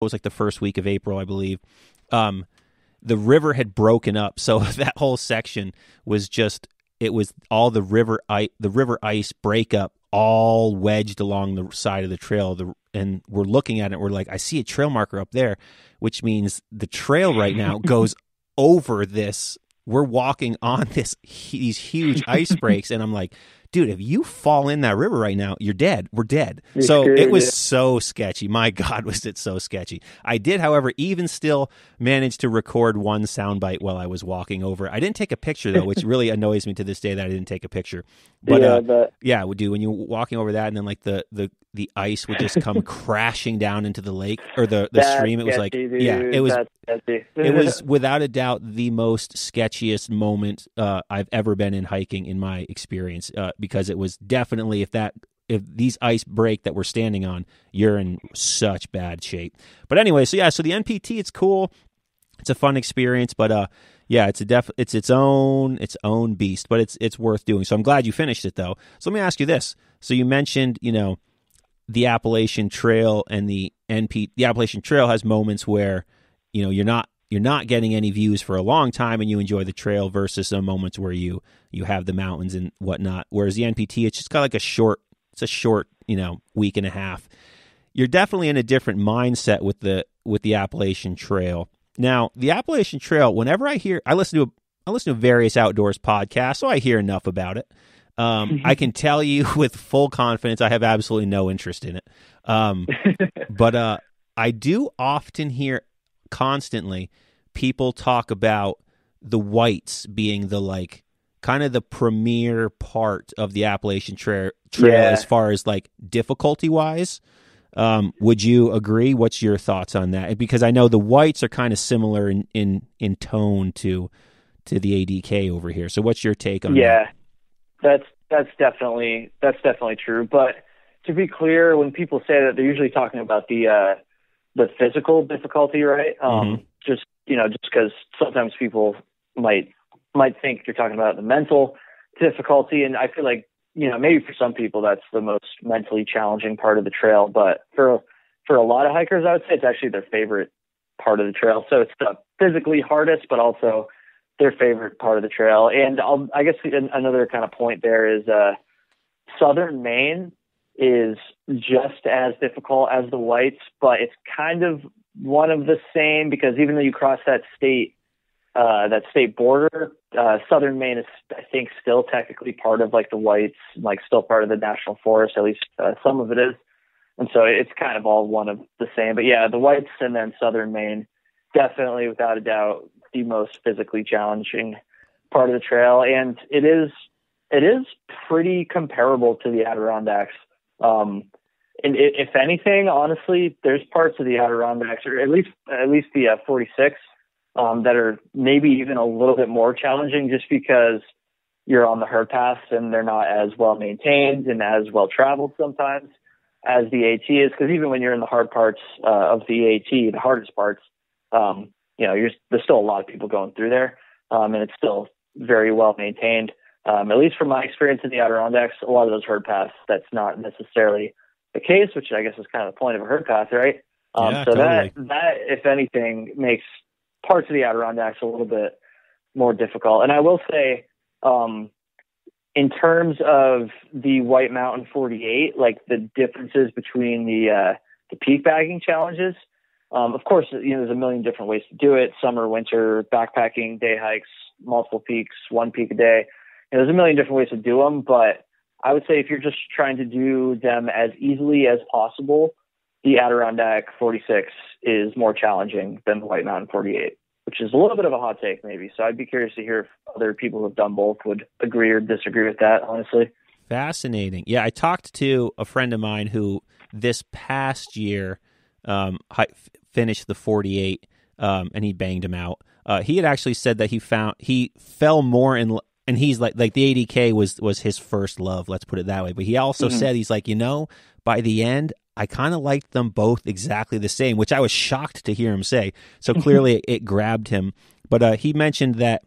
was like the first week of April, I believe. The river had broken up, so that whole section was just, it was all the river ice breakup all wedged along the side of the trail. And we're looking at it, we're like, I see a trail marker up there, which means the trail right now goes over this. We're walking on these huge ice breaks, and I'm like, dude, if you fall in that river right now, you're dead. We're dead. It was so sketchy. My God, was it so sketchy. I did, however, even still manage to record one soundbite while I was walking over. I didn't take a picture, though, which really annoys me to this day that I didn't take a picture. But yeah, we do. When you're walking over that, and then like the ice would just come crashing down into the lake or the stream. It was like, dude. yeah, it was. It was without a doubt the most sketchiest moment I've ever been in hiking in my experience, because it was definitely, if these ice break that we're standing on, you're in such bad shape. But anyway, so the NPT, it's cool, it's a fun experience, but it's its own beast, but it's worth doing. So I'm glad you finished it though. So let me ask you this: so you mentioned the Appalachian Trail, and the Appalachian Trail has moments where you're not getting any views for a long time and you enjoy the trail, versus some moments where you have the mountains and whatnot. Whereas the NPT, it's just got like a short week and a half. You're definitely in a different mindset with the Appalachian Trail. Now, the Appalachian Trail, whenever I listen to various outdoors podcasts, so I hear enough about it. I can tell you with full confidence, I have absolutely no interest in it. But I do often hear constantly people talk about the Whites being the kind of the premier part of the Appalachian Trail as far as difficulty wise. Would you agree? What's your thoughts on that? Because I know the Whites are kind of similar in tone to the ADK over here. So what's your take on that? Yeah, that's definitely true. But to be clear, when people say that, they're usually talking about the physical difficulty, right? Just because sometimes people might think you're talking about the mental difficulty, and I feel like maybe for some people that's the most mentally challenging part of the trail, but for a lot of hikers, I would say it's actually their favorite part of the trail. So it's the physically hardest, but also their favorite part of the trail. And I guess another kind of point there is Southern Maine is just as difficult as the Whites, but it's kind of one of the same, because even though you cross that state border, Southern Maine is, I think, still technically part of the Whites, still part of the National Forest, at least some of it is. And so it's kind of all one of the same. But yeah, the Whites and then Southern Maine, definitely without a doubt the most physically challenging part of the trail. And it is pretty comparable to the Adirondacks. And if anything, honestly, there's parts of the Adirondacks, or at least the 46, that are maybe even a little bit more challenging, just because you're on the herd paths and they're not as well maintained and as well traveled sometimes as the AT is. Because even when you're in the hard parts of the AT, the hardest parts, there's still a lot of people going through there, and it's still very well maintained. At least from my experience in the Adirondacks, a lot of those herd paths, that's not necessarily the case, which I guess is kind of the point of a herd path, right? Yeah, so totally. that, if anything, makes parts of the Adirondacks a little bit more difficult. And I will say, in terms of the White Mountain 48, the differences between the peak bagging challenges, of course, there's a million different ways to do it: summer, winter, backpacking, day hikes, multiple peaks, one peak a day. There's a million different ways to do them, but I would say if you're just trying to do them as easily as possible, the Adirondack 46 is more challenging than the White Mountain 48, which is a little bit of a hot take maybe. So I'd be curious to hear if other people who've done both would agree or disagree with that, honestly. Fascinating. Yeah, I talked to a friend of mine who this past year finished the 48, and he banged him out. He had actually said that he fell more in, and he's like the ADK was his first love, let's put it that way. But he also said, he's like, by the end, I kind of liked them both exactly the same, which I was shocked to hear him say. So clearly it grabbed him. But he mentioned that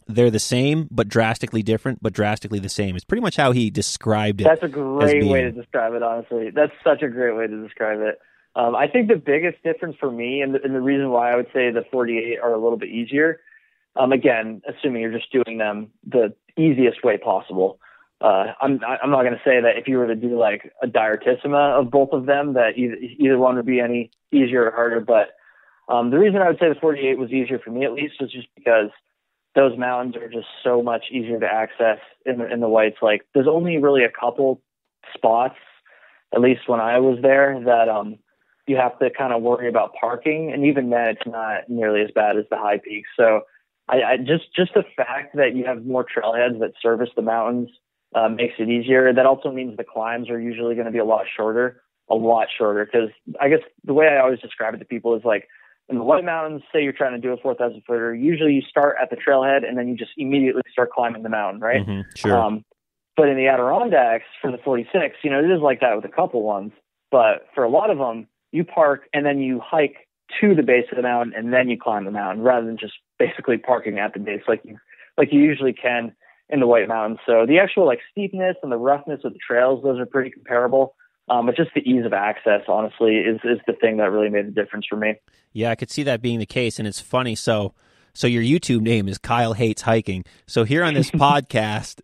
they're the same, but drastically different, but drastically the same. It's pretty much how he described it. That's a great way to describe it, honestly. That's such a great way to describe it. I think the biggest difference for me, and the reason why I would say the 48 are a little bit easier, again, assuming you're just doing them the easiest way possible. I'm not going to say that if you were to do like a diartissima of both of them, that either one would be any easier or harder. But the reason I would say the 48 was easier for me, at least, was just because those mountains are just so much easier to access in the whites. Like, there's only really a couple spots, at least when I was there, that you have to kind of worry about parking, and even then, it's not nearly as bad as the high peaks. So, I just the fact that you have more trailheads that service the mountains makes it easier. That also means the climbs are usually going to be a lot shorter. Because I guess the way I always describe it to people is like, in the White Mountains, say you're trying to do a 4,000 footer, usually you start at the trailhead and then you just immediately start climbing the mountain, right? Mm-hmm, sure. But in the Adirondacks for the 46, it is like that with a couple ones. But for a lot of them, you park and then you hike to the base of the mountain and then you climb the mountain, rather than just basically parking at the base like you usually can in the White Mountains. So the actual like steepness and the roughness of the trails, those are pretty comparable. But just the ease of access, honestly, is the thing that really made the difference for me. Yeah, I could see that being the case, and it's funny. So your YouTube name is Kyle Hates Hiking. So here on this podcast,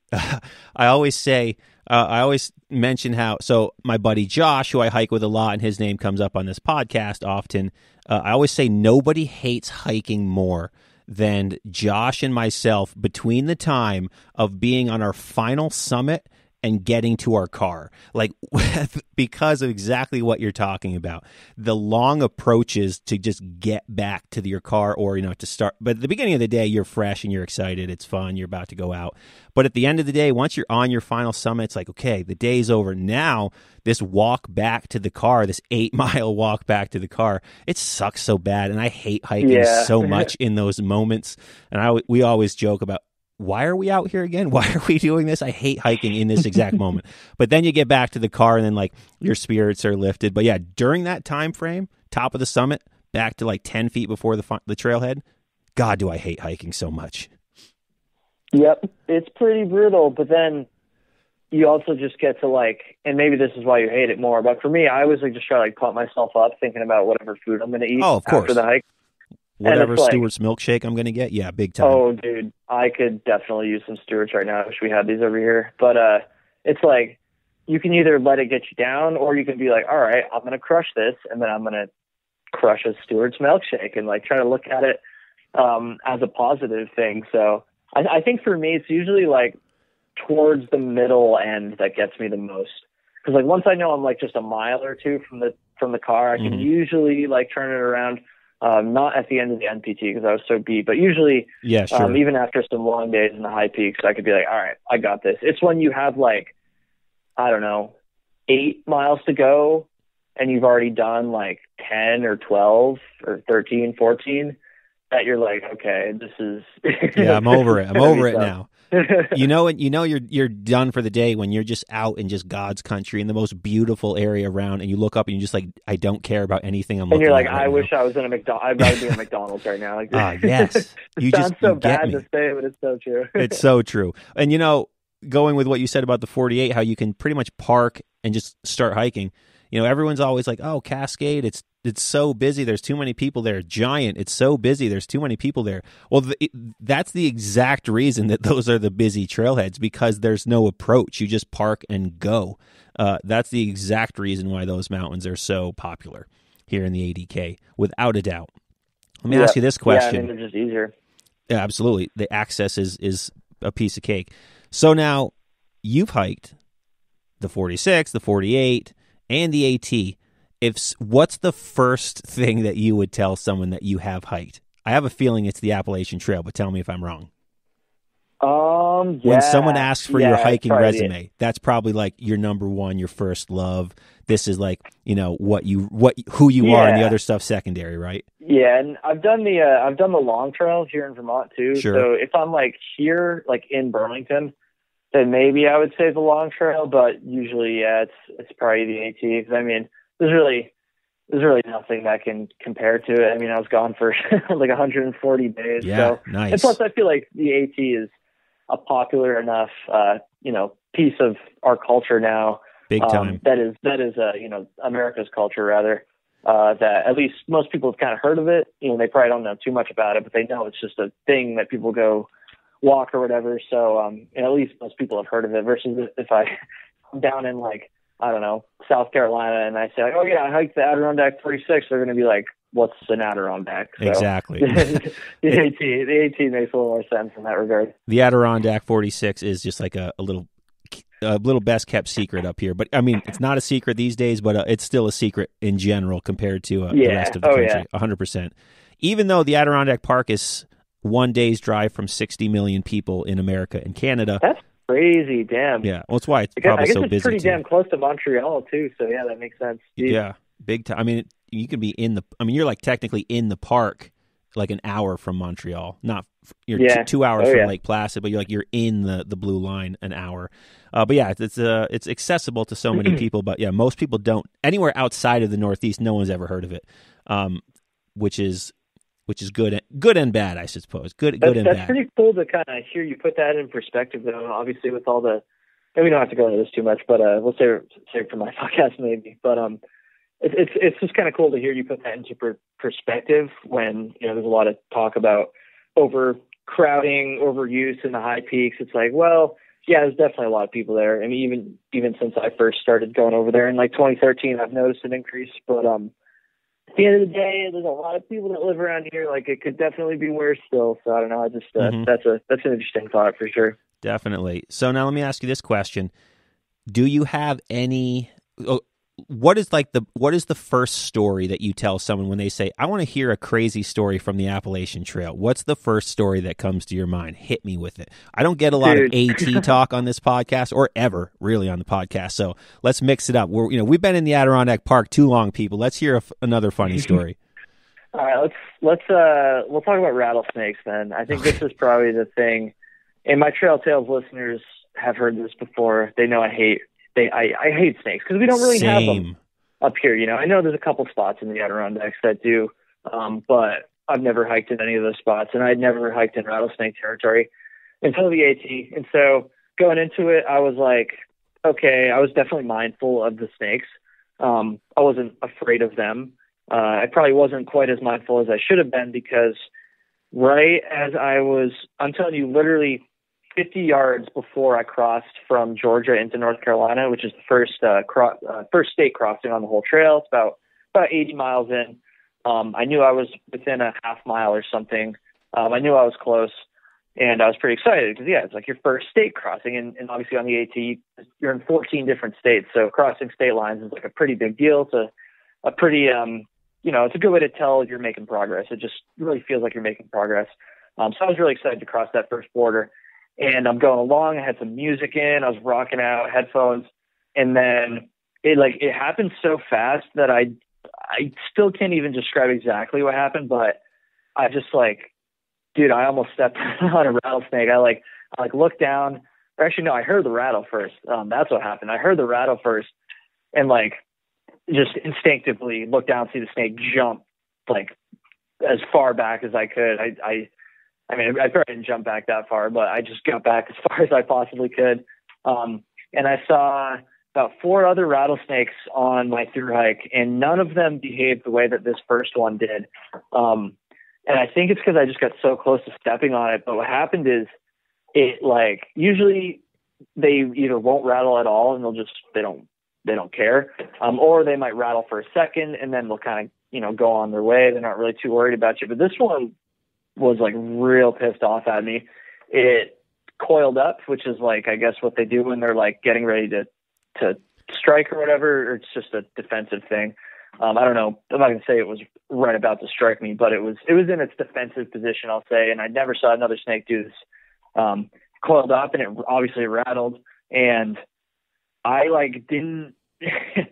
I always mention how. So my buddy Josh, who I hike with a lot, and his name comes up on this podcast often. I always say nobody hates hiking more than Josh and myself between the time of being on our final summit and getting to our car, like because of exactly what you're talking about, the long approaches to just get back to your car, or to start. But at the beginning of the day, you're fresh and you're excited, it's fun, you're about to go out. But at the end of the day, once you're on your final summit, it's like, okay, the day's over. Now this walk back to the car, this 8-mile walk back to the car, it sucks so bad, and I hate hiking so much in those moments. And we always joke about, why are we out here again? Why are we doing this? I hate hiking in this exact moment. But then you get back to the car and then like your spirits are lifted. But yeah, during that time frame, top of the summit, back to like 10 feet before the trailhead, God, do I hate hiking so much. Yep, it's pretty brutal. But then you also just get to like, and maybe this is why you hate it more, but for me, I always like just try to like pump myself up thinking about whatever food I'm going to eat after the hike. Whatever Stewart's milkshake I'm going to get, yeah, big time. Oh, dude, I could definitely use some Stewart's right now. I wish we had these over here. But it's like, you can either let it get you down, or you can be like, all right, I'm going to crush this, and then I'm going to crush a Stewart's milkshake, and like try to look at it as a positive thing. So I think for me, it's usually like towards the middle end that gets me the most. Because like once I know I'm like just a mile or two from the car, I can usually like turn it around. Not at the end of the NPT because I was so beat, but usually, even after some long days in the high peaks, I could be like, all right, I got this. It's when you have like, I don't know, 8 miles to go and you've already done like 10 or 12 or 13, 14 that you're like, okay, this is. Yeah, I'm over it. I'm over it now. You're done for the day when you're just out in just God's country in the most beautiful area around, and you look up and you're just like, I don't care about anything I'm looking at. And you're like, I wish I was in a McDonald's. I'd rather be in a McDonald's right now. Like, yes. You sounds so bad to say, but it's so true. It's so true. And going with what you said about the 48, how you can pretty much park and just start hiking. Everyone's always like, oh, Cascade, it's so busy. There's too many people there. Giant, it's so busy. There's too many people there. Well, that's the exact reason that those are the busy trailheads, because there's no approach. You just park and go. That's the exact reason why those mountains are so popular here in the ADK, without a doubt. Let me ask you this question. Yeah, I mean, they're just easier. Yeah, absolutely. The access is a piece of cake. So now you've hiked the 46, the 48, and the AT. What's the first thing that you would tell someone that you have hiked? I have a feeling it's the Appalachian Trail, but tell me if I'm wrong. When someone asks for your hiking resume, that's probably like your number one, your first love. This is like, who you are, and the other stuff secondary, right? Yeah, and I've done the long trail here in Vermont too. Sure. So if I'm like here, like in Burlington, then maybe I would say the long trail. But usually, it's probably the AT. Because I mean, there's really nothing that can compare to it. I mean, I was gone for like 140 days. Yeah, so nice. And plus, I feel like the AT is a popular enough, piece of our culture now. Big time. That is America's culture rather. that at least most people have kind of heard of it. You know, they probably don't know too much about it, but they know it's just a thing that people go walk or whatever. So, and at least most people have heard of it versus if I'm down in like, I don't know, South Carolina and I say like, oh yeah, I hiked the Adirondack 46. They're going to be like, what's an Adirondack? So, exactly. the AT makes a little more sense in that regard. The Adirondack 46 is just like a little best kept secret up here. But I mean, it's not a secret these days, but it's still a secret in general compared to the rest of the country. 100%. Even though the Adirondack Park is one day's drive from 60 million people in America and Canada. That's crazy, damn. Yeah, well, that's why it's probably so busy. I guess it's pretty damn close to Montreal too. So yeah, that makes sense. Jeez. Yeah, big time. I mean, you could be you're like technically in the park like an hour from Montreal. Not you're 2 hours from Lake Placid, but you're in the blue line an hour. But yeah, it's accessible to so many people. But yeah, most people don't. Anywhere outside of the Northeast, no one's ever heard of it, which is good and bad, I suppose. Good and bad. That's pretty cool to kind of hear you put that in perspective, though. Obviously, with all the, and we don't have to go into this too much, but we'll save it for my podcast maybe. But it's just kind of cool to hear you put that into perspective when there's a lot of talk about overcrowding, overuse in the high peaks. It's like, well, yeah, there's definitely a lot of people there. I mean, even since I first started going over there in like 2013, I've noticed an increase, but at the end of the day, there's a lot of people that live around here. Like, it could definitely be worse still. So I don't know. I just that's an interesting thought for sure. Definitely. So now let me ask you this question: do you have any? What is the first story that you tell someone when they say, "I want to hear a crazy story from the Appalachian Trail"? What's the first story that comes to your mind? Hit me with it. I don't get a lot of AT talk on this podcast, or ever really on the podcast. So let's mix it up. We've been in the Adirondack Park too long, people. Let's hear another funny story. All right, we'll talk about rattlesnakes then. I think this is probably the thing. And my Trail Tales listeners have heard this before. They know I hate snakes because we don't really have them up here. I know there's a couple spots in the Adirondacks that do, but I've never hiked in any of those spots, and I'd never hiked in rattlesnake territory until the AT. And so going into it, I was like, okay, I was definitely mindful of the snakes. I wasn't afraid of them. I probably wasn't quite as mindful as I should have been because right as I'm telling you, literally 50 yards before I crossed from Georgia into North Carolina, which is the first state crossing on the whole trail. It's about 80 miles in. I knew I was within a half mile or something. I knew I was close, and I was pretty excited because, it's like your first state crossing. And obviously on the AT, you're in 14 different states. So crossing state lines is like a pretty big deal. It's a pretty, it's a good way to tell you're making progress. It just really feels like you're making progress. So I was really excited to cross that first border. And I'm going along. I had some music in. I was rocking out, headphones. And then it happened so fast that I still can't even describe exactly what happened, but I just dude, I almost stepped on a rattlesnake. I looked down. Or actually, no, I heard the rattle first. That's what happened. I heard the rattle first and just instinctively looked down, see the snake jump as far back as I could. I mean, I probably didn't jump back that far, but I just got back as far as I possibly could. And I saw about 4 other rattlesnakes on my through hike, and none of them behaved the way that this first one did. And I think it's because I just got so close to stepping on it. But what happened is usually they either won't rattle at all and they don't care. Or they might rattle for a second and then they'll kind of, go on their way. They're not really too worried about you. But this one was real pissed off at me. It coiled up, which is I guess what they do when they're getting ready to strike or whatever, or it's just a defensive thing. I don't know. I'm not going to say it was right about to strike me, but it was in its defensive position, I'll say. And I never saw another snake do this. Coiled up and it obviously rattled. And I didn't,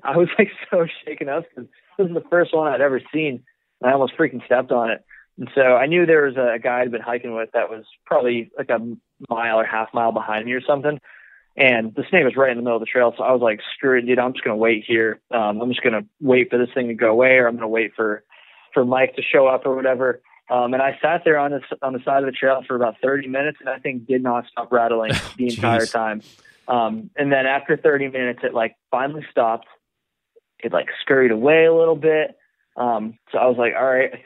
I was so shaken up because this is the first one I'd ever seen. And I almost freaking stepped on it. And so I knew there was a guy I'd been hiking with that was probably a mile or half mile behind me or something. And the snake was right in the middle of the trail. So I was like, screw it, dude, I'm just going to wait here. I'm just going to wait for this thing to go away, or I'm going to wait for Mike to show up or whatever. And I sat there on the side of the trail for about 30 minutes, and that thing did not stop rattling the entire time. And then after 30 minutes, it finally stopped. It scurried away a little bit. So I was like, all right, I